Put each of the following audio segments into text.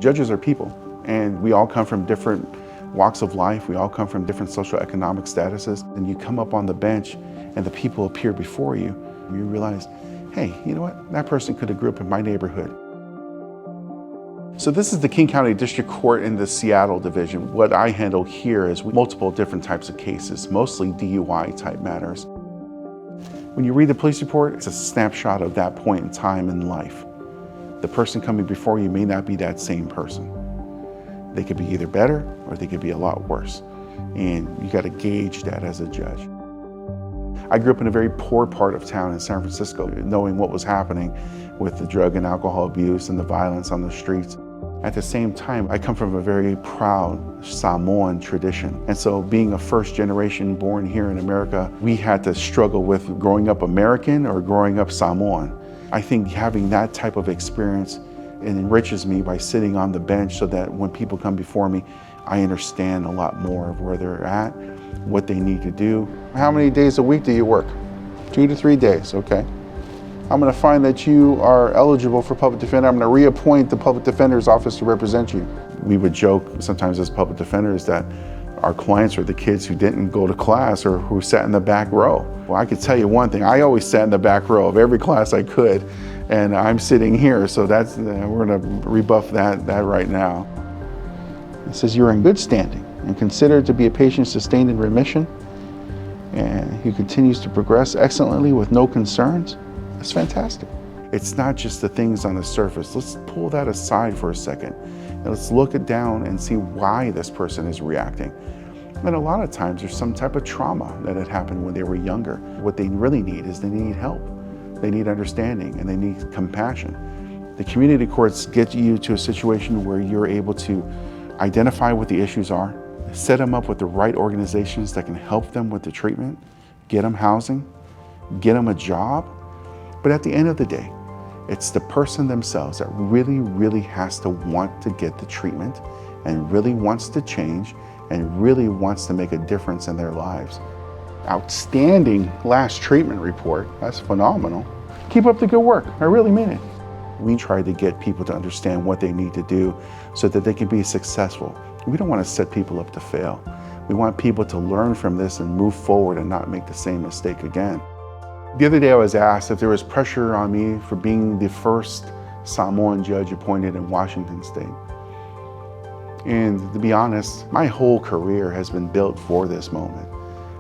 Judges are people, and we all come from different walks of life. We all come from different socioeconomic statuses. And you come up on the bench and the people appear before you, and you realize, hey, you know what? That person could have grew up in my neighborhood. So this is the King County District Court in the Seattle division. What I handle here is multiple different types of cases, mostly DUI type matters. When you read the police report, it's a snapshot of that point in time in life. The person coming before you may not be that same person. They could be either better or they could be a lot worse. And you got to gauge that as a judge. I grew up in a very poor part of town in San Francisco, knowing what was happening with the drug and alcohol abuse and the violence on the streets. At the same time, I come from a very proud Samoan tradition. And so being a first generation born here in America, we had to struggle with growing up American or growing up Samoan. I think having that type of experience, it enriches me by sitting on the bench so that when people come before me, I understand a lot more of where they're at, what they need to do. How many days a week do you work? 2 to 3 days, okay. I'm gonna find that you are eligible for public defender. I'm gonna reappoint the public defender's office to represent you. We would joke sometimes as public defenders that our clients are the kids who didn't go to class or who sat in the back row. Well, I could tell you one thing, I always sat in the back row of every class I could, and I'm sitting here, so that's, we're gonna rebuff that right now. It says you're in good standing and considered to be a patient sustained in remission, and he continues to progress excellently with no concerns. That's fantastic. It's not just the things on the surface. Let's pull that aside for a second, and let's look it down and see why this person is reacting. And a lot of times there's some type of trauma that had happened when they were younger. What they really need is they need help. They need understanding and they need compassion. The community courts get you to a situation where you're able to identify what the issues are, set them up with the right organizations that can help them with the treatment, get them housing, get them a job. But at the end of the day, it's the person themselves that really, really has to want to get the treatment and really wants to change and really wants to make a difference in their lives. Outstanding last treatment report. That's phenomenal. Keep up the good work. I really mean it. We try to get people to understand what they need to do so that they can be successful. We don't want to set people up to fail. We want people to learn from this and move forward and not make the same mistake again. The other day I was asked if there was pressure on me for being the first Samoan judge appointed in Washington State. And to be honest, my whole career has been built for this moment.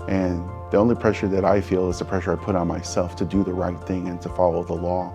And the only pressure that I feel is the pressure I put on myself to do the right thing and to follow the law.